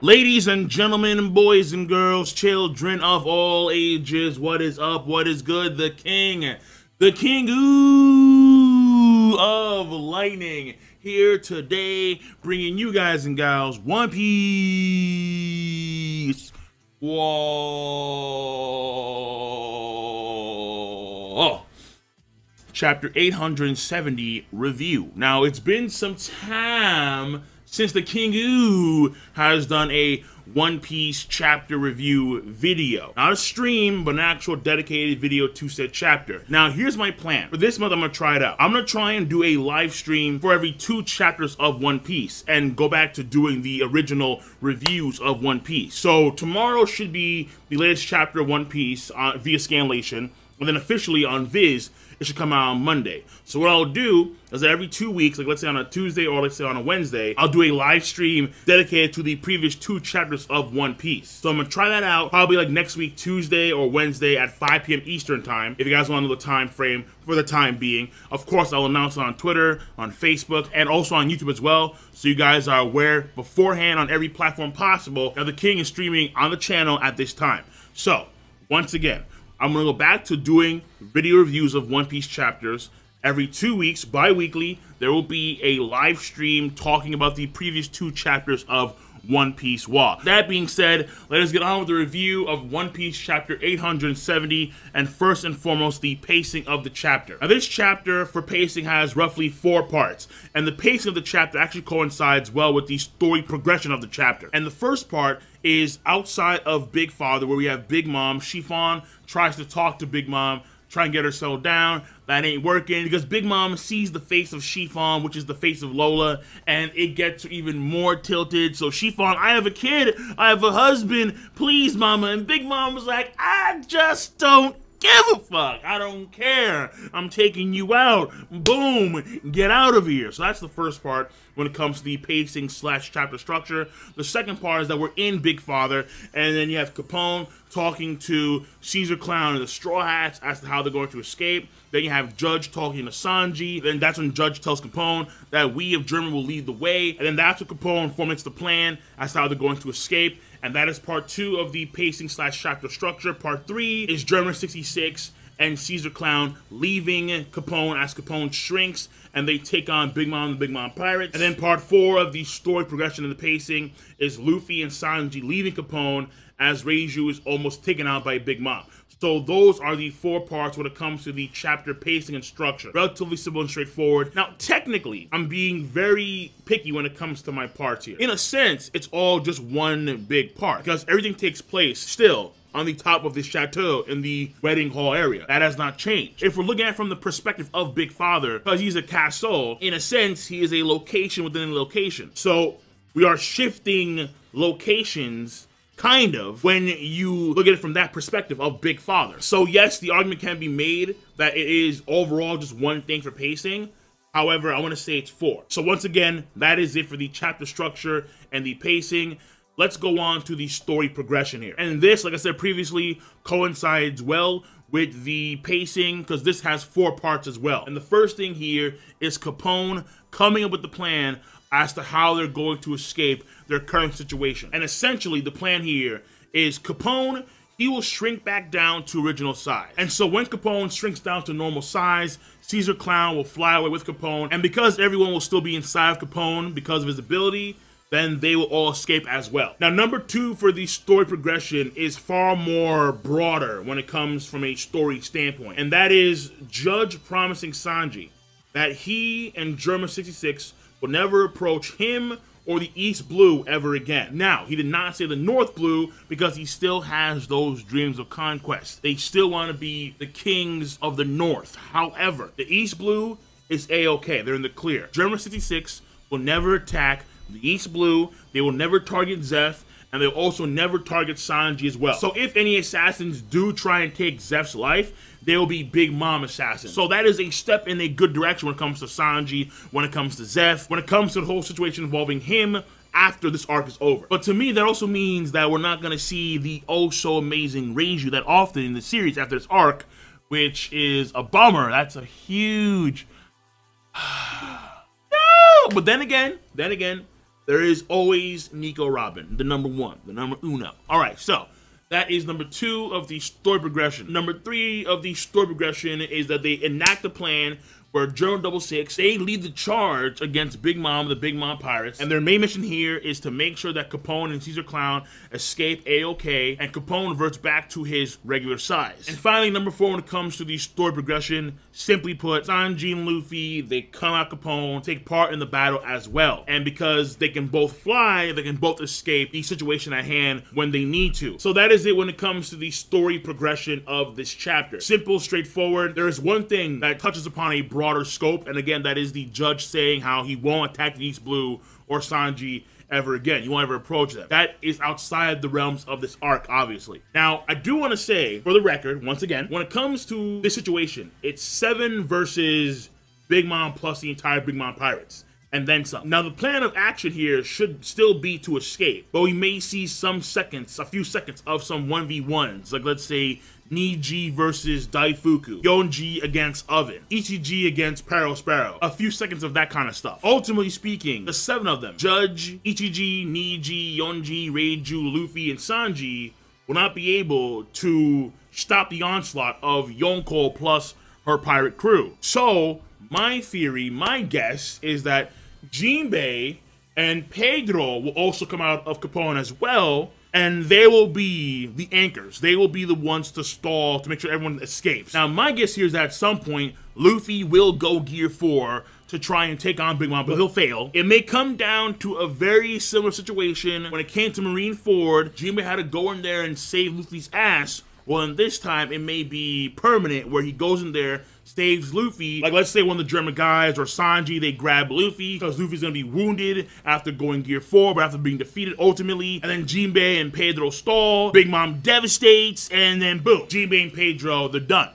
Ladies and gentlemen, boys and girls, children of all ages, what is up? What is good? The king ooh, of lightning, here today, bringing you guys and gals One Piece. Whoa. Chapter 870 review. Now, it's been some time since the King Ooh has done a One Piece chapter review video. Not a stream, but an actual dedicated video to said chapter. Now, here's my plan. For this month, I'm gonna try it out. I'm gonna try and do a live stream for every 2 chapters of One Piece and go back to doing the original reviews of One Piece. So tomorrow should be the latest chapter of One Piece via Scanlation, and then officially on Viz, it should come out on Monday. So what I'll do is that every 2 weeks, like let's say on a Tuesday or let's say on a Wednesday, I'll do a live stream dedicated to the previous 2 chapters of One Piece. So I'm gonna try that out probably like next week, Tuesday or Wednesday at 5 p.m. Eastern time. If you guys want to know the time frame for the time being, of course I'll announce it on Twitter, on Facebook, and also on YouTube as well. So you guys are aware beforehand on every platform possible that the King is streaming on the channel at this time. So once again, I'm going to go back to doing video reviews of One Piece chapters. Every 2 weeks, bi-weekly, there will be a live stream talking about the previous 2 chapters of One Piece WA. That being said, let us get on with the review of One Piece chapter 870, and first and foremost, the pacing of the chapter. Now, this chapter for pacing has roughly 4 parts, and the pacing of the chapter actually coincides well with the story progression of the chapter. And the first part is outside of Big Father, where we have Big Mom. Chiffon tries to talk to Big Mom, try and get her settled down. That ain't working because Big Mom sees the face of Chiffon, which is the face of Lola, and it gets even more tilted. So Chiffon, I have a kid, I have a husband, please mama. And Big Mom was like, I just don't give a fuck. I don't care. I'm taking you out. Boom. Get out of here. So that's the first part when it comes to the pacing / chapter structure. The second part is that we're in Big Father, and then you have Capone talking to Caesar Clown and the Straw Hats as to how they're going to escape. Then you have Judge talking to Sanji. Then that's when Judge tells Capone that we of Germa will lead the way. And then that's when Capone formulates the plan as to how they're going to escape. And that is part 2 of the pacing / chapter structure. Part 3 is Germa 66 and Caesar Clown leaving Capone as Capone shrinks and they take on Big Mom and the Big Mom Pirates. And then part 4 of the story progression and the pacing is Luffy and Sanji leaving Capone as Reiju is almost taken out by Big Mom. So those are the 4 parts when it comes to the chapter pacing and structure. Relatively simple and straightforward. Now, technically, I'm being very picky when it comes to my parts here. In a sense, it's all just one big part because everything takes place still on the top of this chateau in the wedding hall area. That has not changed. If we're looking at it from the perspective of Big Father, because he's a castle, in a sense, he is a location within a location. So we are shifting locations kind of when you look at it from that perspective of Big Father. So yes, the argument can be made that it is overall just one thing for pacing. However, I want to say it's 4. So once again, that is it for the chapter structure and the pacing. Let's go on to the story progression here. And this, like I said previously, coincides well with the pacing because this has 4 parts as well. And the first thing here is Capone coming up with the plan as to how they're going to escape their current situation. And essentially, the plan here is Capone, he will shrink back down to original size. And so when Capone shrinks down to normal size, Caesar Clown will fly away with Capone. And because everyone will still be inside of Capone because of his ability, then they will all escape as well. Now, number 2 for the story progression is far more broader when it comes from a story standpoint. And that is Judge promising Sanji that he and Germa 66 will never approach him or the East Blue ever again. Now, he did not say the North Blue because he still has those dreams of conquest. They still want to be the kings of the North. However, the East Blue is A-okay. They're in the clear. Germa 66 will never attack the East Blue. They will never target Zeph, and they'll also never target Sanji as well. So if any assassins do try and take Zeph's life, they will be Big Mom assassins. So that is a step in a good direction when it comes to Sanji, when it comes to Zeph, when it comes to the whole situation involving him after this arc is over. But to me, that also means that we're not going to see the oh-so-amazing Reiju that often in the series after this arc, which is a bummer. That's a huge... No! But then again, there is always Nico Robin, the number one, the number uno. All right, so that is number 2 of the story progression. Number 3 of the story progression is that they enact a plan where Germa 66, they lead the charge against Big Mom, the Big Mom Pirates, and their main mission here is to make sure that Capone and Caesar Clown escape A-OK, and Capone reverts back to his regular size. And finally, number 4, when it comes to the story progression, simply put, Sanji and Luffy, they come out Capone, take part in the battle as well. And because they can both fly, they can both escape the situation at hand when they need to. So that is it when it comes to the story progression of this chapter. Simple, straightforward. There is one thing that touches upon a broader scope, and again, that is the judge saying how he won't attack the East Blue or Sanji ever again. He won't ever approach them. That is outside the realms of this arc, obviously. Now, I do want to say, for the record, once again, when it comes to this situation, it's 7 versus Big Mom plus the entire Big Mom Pirates, and then some. Now, the plan of action here should still be to escape, but we may see some seconds, a few seconds of some 1v1s, like let's say Niji versus Daifuku, Yonji against Oven, Ichiji against Peril Sparrow, a few seconds of that kind of stuff. Ultimately speaking, the 7 of them, Judge, Ichiji, Niji, Yonji, Reiju, Luffy, and Sanji, will not be able to stop the onslaught of Yonko plus her pirate crew. So, my theory, my guess, is that Jinbei and Pedro will also come out of Capone as well, and they will be the anchors. They will be the ones to stall to make sure everyone escapes. Now, my guess here is that at some point, Luffy will go Gear 4 to try and take on Big Mom, but he'll fail. It may come down to a very similar situation when it came to Marineford. Jinbei had to go in there and save Luffy's ass. Well, in this time, it may be permanent, where he goes in there, saves Luffy. Like, let's say one of the German guys or Sanji, they grab Luffy because Luffy's gonna be wounded after going Gear 4, but after being defeated ultimately. And then Jinbei and Pedro stall. Big Mom devastates, and then boom, Jinbei and Pedro, they're done.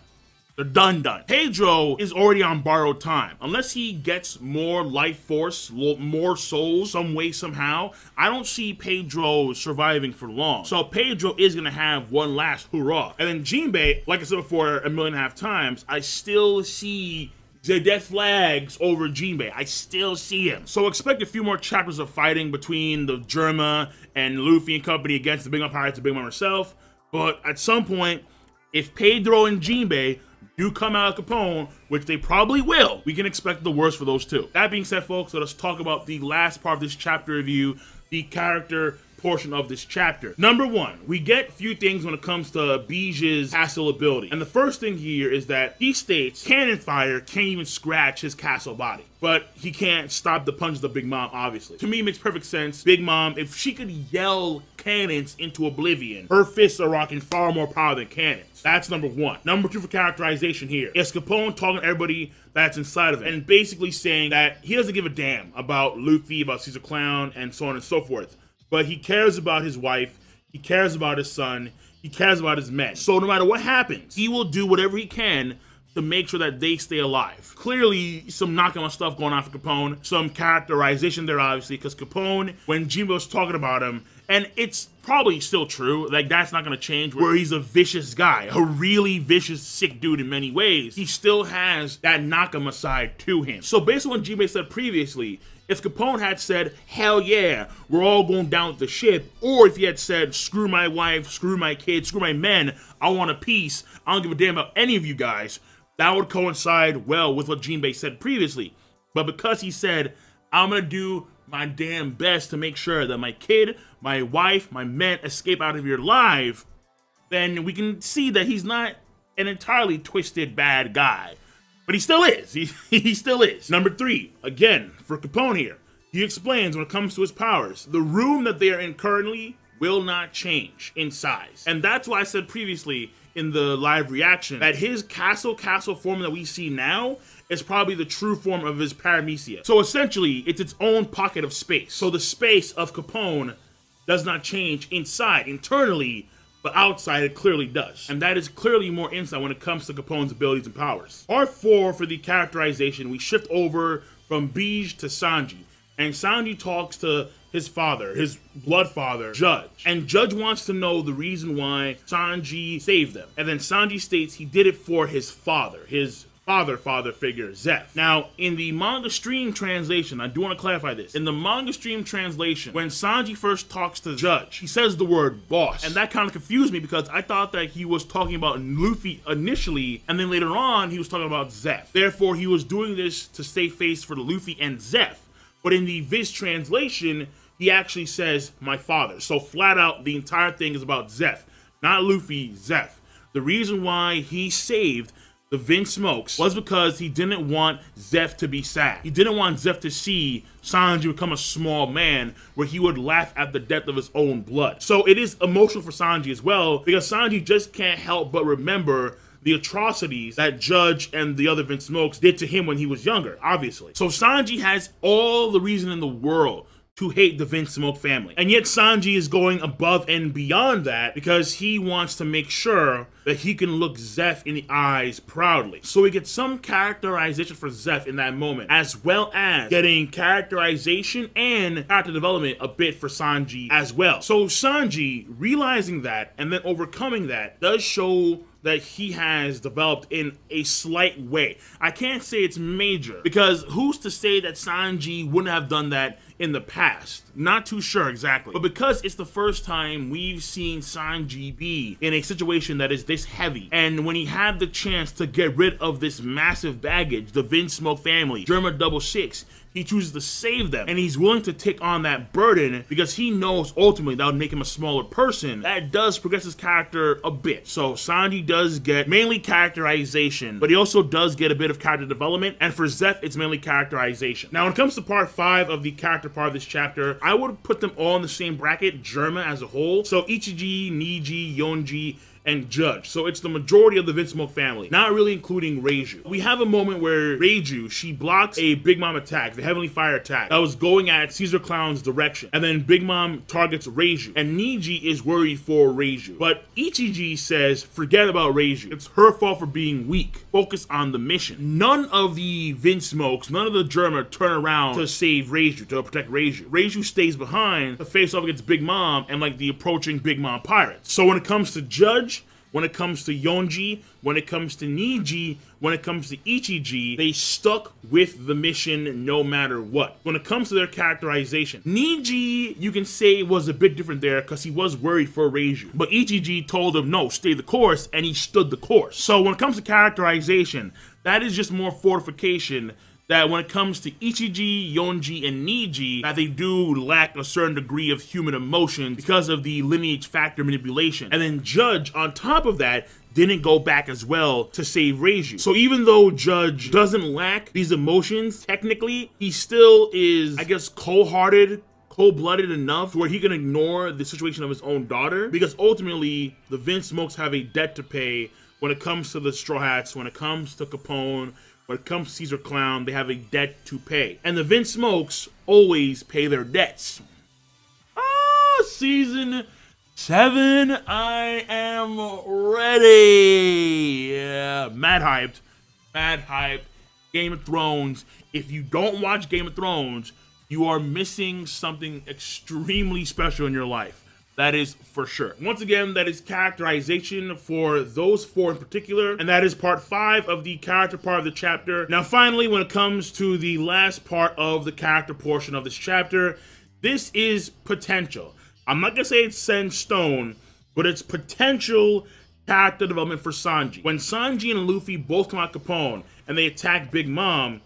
They're done. Pedro is already on borrowed time. Unless he gets more life force, more souls, some way, somehow, I don't see Pedro surviving for long. So Pedro is going to have one last hurrah. And then Jinbei, like I said before 1.5 million times, I still see the death flags over Jinbei. I still see him. So expect a few more chapters of fighting between the Germa and Luffy and company against the Big Mom Pirates and Big Mom herself. But at some point, if Pedro and Jinbei do come out of Capone, which they probably will, we can expect the worst for those two. That being said, folks, let us talk about the last part of this chapter review, the character portion of this chapter. Number 1, we get a few things when it comes to Bij's castle ability. And the first thing here is that he states cannon fire can't even scratch his castle body. But he can't stop the punches of Big Mom, obviously. To me, it makes perfect sense. Big Mom, if she could yell cannons into oblivion, her fists are rocking far more power than cannons. That's number 1. Number 2 for characterization here is Capone talking to everybody that's inside of him and basically saying that he doesn't give a damn about Luffy, about Caesar Clown, and so on and so forth. But he cares about his wife, he cares about his son, he cares about his men. So no matter what happens, he will do whatever he can to make sure that they stay alive. Clearly, some knocking on stuff going on for Capone, some characterization there, obviously, because Capone, when Jimbo was talking about him, and it's probably still true, like that's not gonna change, where he's a vicious guy, a really vicious, sick dude in many ways, he still has that Nakama side to him. So based on what Jinbei said previously, if Capone had said, hell yeah, we're all going down with the ship, or if he had said, screw my wife, screw my kids, screw my men, I want a peace, I don't give a damn about any of you guys, that would coincide well with what Jinbei said previously. But because he said, I'm gonna do my damn best to make sure that my kid, my wife, my men escape out of here alive, then we can see that he's not an entirely twisted bad guy. But he still is. He still is. Number 3, again, for Capone here, he explains when it comes to his powers, the room that they are in currently will not change in size. And that's why I said previously in the live reaction that his castle form that we see now is probably the true form of his paramecia. So essentially, it's its own pocket of space. So the space of Capone does not change inside, internally, but outside it clearly does. And that is clearly more insight when it comes to Capone's abilities and powers. Part 4 for the characterization, we shift over from Bij to Sanji. And Sanji talks to his father, his blood father, Judge. And Judge wants to know the reason why Sanji saved them. And then Sanji states he did it for his father father figure, Zeph. Now, in the manga stream translation, I do want to clarify this. In the manga stream translation, when Sanji first talks to Judge, he says the word boss. And that kind of confused me because I thought that he was talking about Luffy initially, and then later on, he was talking about Zeph. Therefore, he was doing this to save face for the Luffy and Zeph. But in the Viz translation, he actually says, my father. So flat out, the entire thing is about Zeph. Not Luffy, Zeph. The reason why he saved the Vin Smokes was because he didn't want Zeph to be sad. He didn't want Zeph to see Sanji become a small man where he would laugh at the death of his own blood. So it is emotional for Sanji as well, because Sanji just can't help but remember the atrocities that Judge and the other Vin Smokes did to him when he was younger, obviously. So Sanji has all the reason in the world to hate the Vin Smoke family. And yet Sanji is going above and beyond that because he wants to make sure that he can look Zeph in the eyes proudly. So we get some characterization for Zeph in that moment, as well as getting characterization and character development a bit for Sanji as well. So Sanji, realizing that and then overcoming that, does show that he has developed in a slight way. I can't say it's major, because who's to say that Sanji wouldn't have done that in the past? Not too sure exactly. But because it's the first time we've seen Sanji be in a situation that is this heavy, and when he had the chance to get rid of this massive baggage, the Vin Smoke family, Germa 66, he chooses to save them, and he's willing to take on that burden because he knows ultimately that would make him a smaller person. That does progress his character a bit. So Sanji does get mainly characterization, but he also does get a bit of character development, and for Zeph, it's mainly characterization. Now, when it comes to part 5 of the character part of this chapter, I would put them all in the same bracket, Germa as a whole. So Ichiji, Niji, Yonji, and Judge. So it's the majority of the Vin Smoke family, not really including Reiju. We have a moment where Reiju, she blocks a Big Mom attack, the Heavenly Fire attack, that was going at Caesar Clown's direction. And then Big Mom targets Reiju, and Niji is worried for Reiju. But Ichiji says, forget about Reiju. It's her fault for being weak. Focus on the mission. None of the Vin Smokes, none of the Germa turn around to save Reiju, to protect Reiju. Reiju stays behind to face off against Big Mom and like the approaching Big Mom pirates. So when it comes to Judge, when it comes to Yonji, when it comes to Niji, when it comes to Ichiji, they stuck with the mission no matter what. When it comes to their characterization, Niji, you can say, was a bit different there because he was worried for Reiju. But Ichiji told him, no, stay the course, and he stood the course. So when it comes to characterization, that is just more fortification that when it comes to Ichiji, Yonji, and Niji, that they do lack a certain degree of human emotion because of the lineage factor manipulation. And then Judge, on top of that, didn't go back as well to save Reiju. So even though Judge doesn't lack these emotions, technically, he still is, I guess, cold-hearted, cold-blooded enough where he can ignore the situation of his own daughter, because ultimately, the Vin Smokes have a debt to pay when it comes to the Straw Hats, when it comes to Capone, when it comes to Caesar Clown, they have a debt to pay. And the Vin Smokes always pay their debts. Season 7, I am ready. Yeah, mad hyped. Mad hyped. Game of Thrones. If you don't watch Game of Thrones, you are missing something extremely special in your life. That is for sure. Once again, that is characterization for those 4 in particular, and that is part 5 of the character part of the chapter. Now, finally, when it comes to the last part of the character portion of this chapter, this is potential. I'm not gonna say it's set in stone, but it's potential character development for Sanji. When Sanji and Luffy both come out Capone and they attack Big Mom,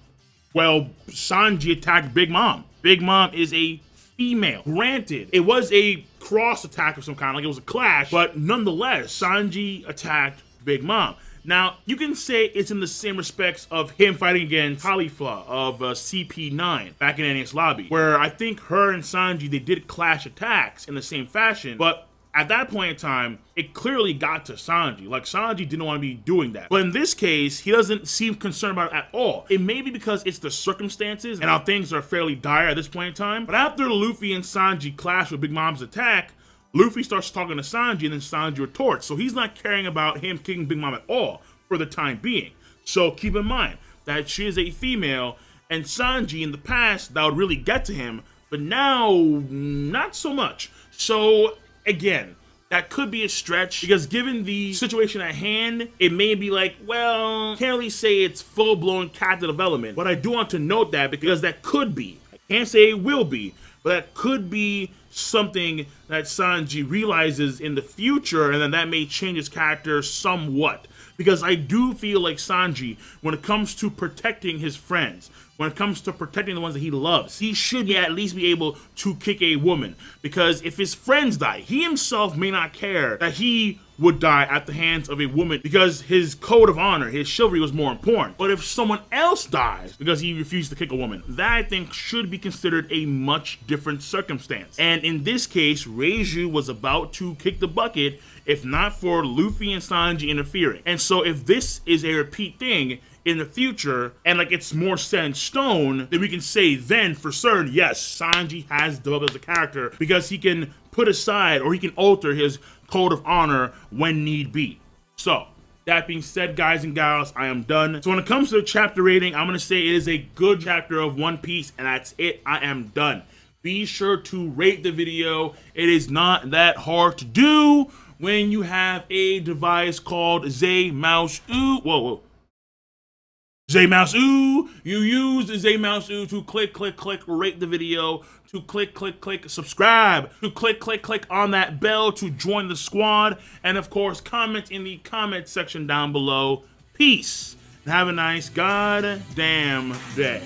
well, Sanji attacked Big Mom. Big Mom is a female. Granted, it was a cross attack of some kind, like it was a clash, but nonetheless, Sanji attacked Big Mom. Now, you can say it's in the same respects of him fighting against Caulifla of CP9 back in Enies Lobby, where I think her and Sanji, they did clash attacks in the same fashion, but at that point in time, it clearly got to Sanji. Like, Sanji didn't want to be doing that. But in this case, he doesn't seem concerned about it at all. It may be because it's the circumstances and how things are fairly dire at this point in time. But after Luffy and Sanji clash with Big Mom's attack, Luffy starts talking to Sanji and then Sanji retorts. So he's not caring about him kicking Big Mom at all for the time being. So keep in mind that she is a female, and Sanji in the past, that would really get to him. But now, not so much. So again, that could be a stretch because given the situation at hand, it may be like, well, can't really say it's full-blown character development. But I do want to note that because that could be. I can't say it will be, but that could be something that Sanji realizes in the future, and then that may change his character somewhat. Because I do feel like Sanji, when it comes to protecting his friends, when it comes to protecting the ones that he loves, he should at least be able to kick a woman. Because if his friends die, he himself may not care that he would die at the hands of a woman because his code of honor, his chivalry was more important. But if someone else dies because he refused to kick a woman, that I think should be considered a much different circumstance. And in this case, Reiju was about to kick the bucket if not for Luffy and Sanji interfering. And so if this is a repeat thing in the future, and like it's more set in stone, then we can say then for certain, yes, Sanji has developed as a character because he can put aside or he can alter his code of honor when need be. So that being said, guys and gals, I am done. So when it comes to the chapter rating, I'm gonna say it is a good chapter of One Piece, and that's it. I am done. Be sure to rate the video. It is not that hard to do when you have a device called ZMouse. Whoa. ZMouse. You use the ZMouse to click, rate the video, to click, subscribe, to click on that bell to join the squad, and of course, comment in the comment section down below. Peace, and have a nice goddamn day.